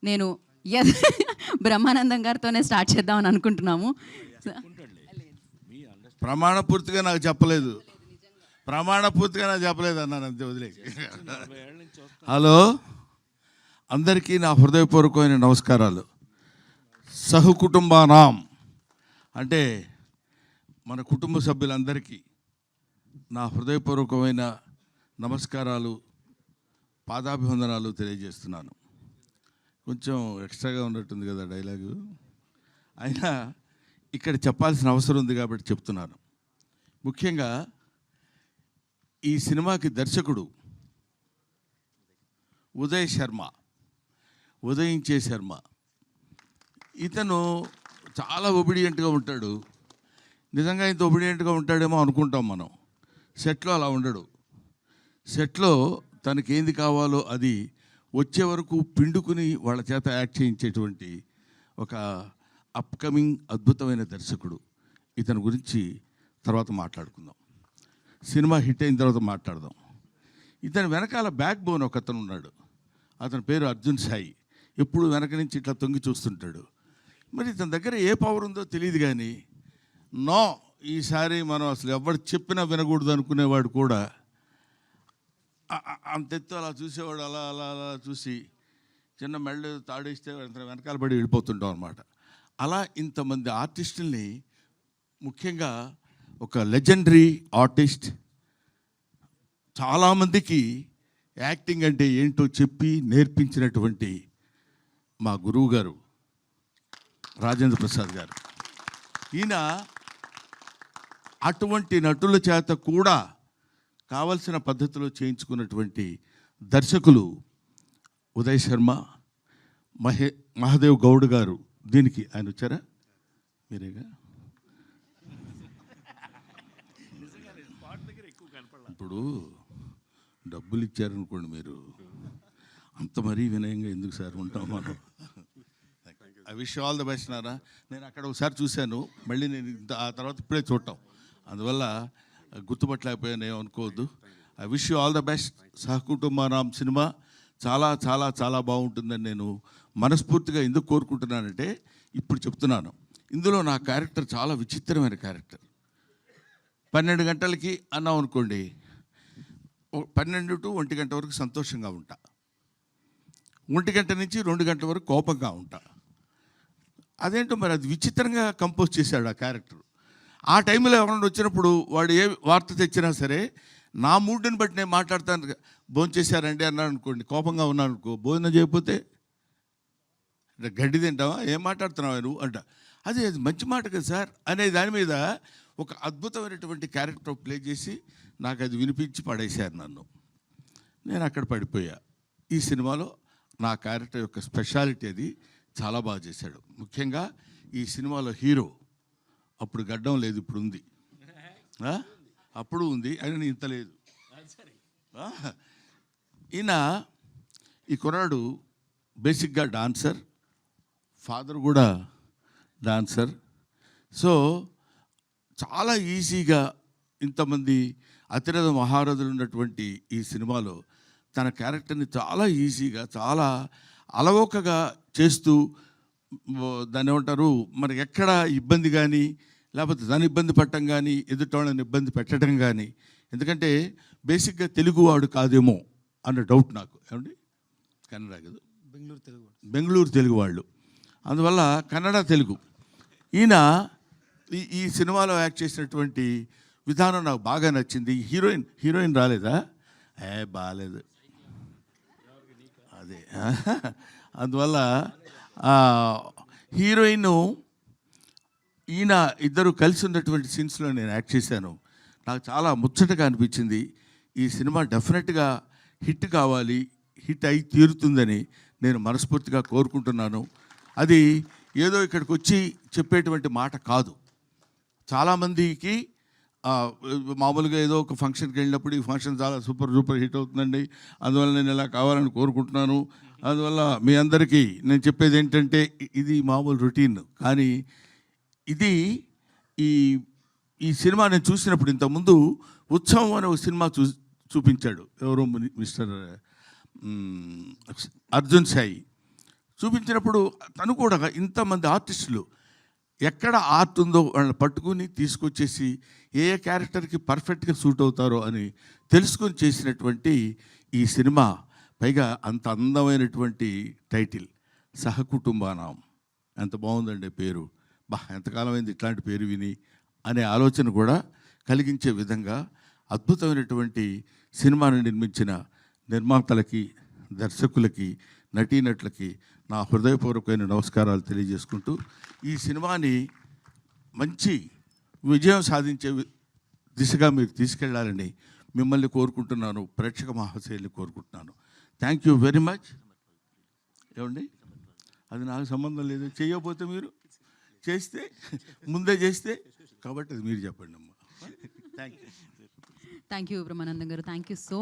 నేను బ్రహ్మానందం గారితోనే స్టార్ట్ చేద్దామని అనుకుంటున్నాము. ప్రమాణపూర్తిగా నాకు చెప్పలేదు, ప్రమాణపూర్తిగా నాకు చెప్పలేదు అన్నాను, అంతే వదిలే. హలో, అందరికీ నా హృదయపూర్వకమైన నమస్కారాలు. సహకుటుంబానాం అంటే మన కుటుంబ సభ్యులందరికీ నా హృదయపూర్వకమైన నమస్కారాలు, పాదాభివందనాలు తెలియజేస్తున్నాను. కొంచెం ఎక్స్ట్రాగా ఉన్నట్టుంది కదా డైలాగు, అయినా ఇక్కడ చెప్పాల్సిన అవసరం ఉంది కాబట్టి చెప్తున్నాను. ముఖ్యంగా ఈ సినిమాకి దర్శకుడు ఉదయించే శర్మ. ఇతను చాలా ఒబిడియంట్గా ఉంటాడు. నిజంగా ఇంత ఒబిడియంట్గా ఉంటాడేమో అనుకుంటాం మనం. సెట్లో అలా ఉండడు. సెట్లో తనకేంది కావాలో అది వచ్చే వరకు పిండుకుని వాళ్ళ చేత యాక్ట్ చేయించేటువంటి ఒక అప్కమింగ్ అద్భుతమైన దర్శకుడు. ఇతని గురించి తర్వాత మాట్లాడుకుందాం, సినిమా హిట్ అయిన తర్వాత మాట్లాడదాం. ఇతని వెనకాల బ్యాక్ బోన్ ఒక అతను ఉన్నాడు. అతని పేరు అర్జున్ సాయి. ఎప్పుడు వెనక నుంచి ఇట్లా తొంగి చూస్తుంటాడు. మరి ఇతని దగ్గర ఏ పవర్ ఉందో తెలియదు, కానీ నో, ఈసారి మనం అసలు ఎవరు చెప్పినా వినకూడదు అనుకునేవాడు కూడా అంతెత్తు అలా చూసేవాడు. అలా అలా అలా చూసి చిన్న మెళ్ళు తాడేస్తే వెనకాల పడి వెళ్ళిపోతుంటాం అనమాట. అలా ఇంతమంది ఆర్టిస్టుల్ని, ముఖ్యంగా ఒక లెజెండరీ ఆర్టిస్ట్, చాలామందికి యాక్టింగ్ అంటే ఏంటో చెప్పి నేర్పించినటువంటి మా గురువు గారు రాజేంద్ర ప్రసాద్ గారు. ఈయన అటువంటి నటుల చేత కూడా కావలసిన పద్ధతిలో చేయించుకున్నటువంటి దర్శకులు ఉదయ్ శర్మ, మహాదేవ్ గౌడ్ గారు. దీనికి ఆయన వచ్చారా? మీరేగా. ఇప్పుడు డబ్బులు ఇచ్చారనుకోండి, మీరు అంత మరీ వినయంగా ఎందుకు సార్ ఉంటాం మనం. I wish all the best Nara. నేను అక్కడ ఒకసారి చూశాను, మళ్ళీ నేను ఆ తర్వాత ఇప్పుడే చూడటం, అందువల్ల గుర్తుపట్టలేకపోయాను, ఏమనుకోవద్దు. I wish you all the best. సహకుటుంబానాం సినిమా చాలా చాలా చాలా బాగుంటుందని నేను మనస్ఫూర్తిగా ఎందుకు కోరుకుంటున్నానంటే, ఇప్పుడు చెప్తున్నాను, ఇందులో నా క్యారెక్టర్ చాలా విచిత్రమైన క్యారెక్టర్. 12 గంటలకి అన్నాం అనుకోండి, 12 to 1 గంట వరకు సంతోషంగా ఉంటా, 1 గంట నుంచి 2 గంటల వరకు కోపంగా ఉంటా. అదేంటో మరి అది విచిత్రంగా కంపోజ్ చేశాడు ఆ క్యారెక్టర్. ఆ టైంలో ఎవరైనా వచ్చినప్పుడు వాడు ఏ వార్త తెచ్చినా సరే నా మూడ్ని బట్టి నేను మాట్లాడతాను. భోజనం చేశారండి అన్నాడు అనుకోండి, కోపంగా ఉన్నాను అనుకో, భోజనం చేయకపోతే గడ్డి తింటావా, ఏం మాట్లాడుతున్నావా నువ్వు అంట. అది మంచి మాట కదా సార్ అనే దాని మీద ఒక అద్భుతమైనటువంటి క్యారెక్టర్ ప్లే చేసి నాకు అది వినిపించి పడేశారు నన్ను. నేను అక్కడ పడిపోయా. ఈ సినిమాలో నా క్యారెక్టర్ యొక్క స్పెషాలిటీ అది చాలా బాగా చేశాడు. ముఖ్యంగా ఈ సినిమాలో హీరో అప్పుడు గడ్డం లేదు, ఇప్పుడు ఉంది, అప్పుడు ఉంది, అయినా ఇంత లేదు. ఈయన ఈ కుర్రాడు బేసిక్గా డాన్సర్, ఫాదర్ కూడా డాన్సర్. సో చాలా ఈజీగా ఇంతమంది అతిరథ మహారథులు ఉన్నటువంటి ఈ సినిమాలో తన క్యారెక్టర్ని చాలా ఈజీగా, చాలా అలవోకగా చేస్తూ, దాన్ని ఏమంటారు, మరి ఎక్కడ ఇబ్బంది కానీ, లేకపోతే దాన్ని ఇబ్బంది పడటం కానీ, ఎదుటోళ్ళని ఇబ్బంది పెట్టడం కానీ. ఎందుకంటే బేసిక్గా తెలుగువాడు కాదేమో అన్న డౌట్ నాకు. ఏమండి, కన్నడ కదా, బెంగళూరు తెలుగు వాళ్ళు, అందువల్ల కన్నడ తెలుగు. ఈయన ఈ సినిమాలో యాక్ట్ చేసినటువంటి విధానం నాకు బాగా నచ్చింది. హీరోయిన్ రాలేదా? బాగాలేదు అదే. అందువల్ల హీరోయిన్ ఈయన ఇద్దరు కలిసి ఉన్నటువంటి సీన్స్లో నేను యాక్ట్ చేశాను. నాకు చాలా ముచ్చటగా అనిపించింది. ఈ సినిమా డెఫినెట్గా హిట్ కావాలి, హిట్ అయి తీరుతుందని నేను మనస్ఫూర్తిగా కోరుకుంటున్నాను. అది ఏదో ఇక్కడికి వచ్చి చెప్పేటువంటి మాట కాదు. చాలామందికి మామూలుగా ఏదో ఒక ఫంక్షన్కి వెళ్ళినప్పుడు ఈ ఫంక్షన్ చాలా సూపర్ హిట్ అవుతుందండి, అందువల్ల నేను ఇలా కావాలని కోరుకుంటున్నాను. అందువల్ల మీ అందరికీ నేను చెప్పేది ఏంటంటే, ఇది మామూలు రొటీన్, కానీ ఇది ఈ సినిమా నేను చూసినప్పుడు, ఇంతకుముందు ఉత్సవం అనే ఒక సినిమా చూపించాడు ఎవరో మిస్టర్ అర్జున్ సాయి. చూపించినప్పుడు తను కూడా ఇంతమంది ఆర్టిస్టులు ఎక్కడ ఆర్ట్ ఉందో వాళ్ళని పట్టుకుని తీసుకొచ్చేసి ఏ ఏ క్యారెక్టర్కి పర్ఫెక్ట్గా సూట్ అవుతారో అని తెలుసుకొని చేసినటువంటి ఈ సినిమా, పైగా అంత అందమైనటువంటి టైటిల్ సహకుటుంబానాం. ఎంత బాగుందండి పేరు. ఎంతకాలం అయింది ఇట్లాంటి పేరు విని అనే ఆలోచన కూడా కలిగించే విధంగా అద్భుతమైనటువంటి సినిమాను నిర్మించిన నిర్మాతలకి, దర్శకులకి, నటీనటులకి నా హృదయపూర్వకమైన నమస్కారాలు తెలియజేసుకుంటూ ఈ సినిమాని మంచి విజయం సాధించే దిశగా మీరు తీసుకెళ్లాలని మిమ్మల్ని కోరుకుంటున్నాను, ప్రేక్షక మహాశయుల్ని కోరుకుంటున్నాను. Thank you very much. ఏమండి, అది నాకు సంబంధం లేదు. చేయకపోతే మీరు చేస్తే ముందే చేస్తే, కాబట్టి అది మీరు చెప్పండి అమ్మా. Thank you. Thank you Brahmanandam గారు, థ్యాంక్ యూ సో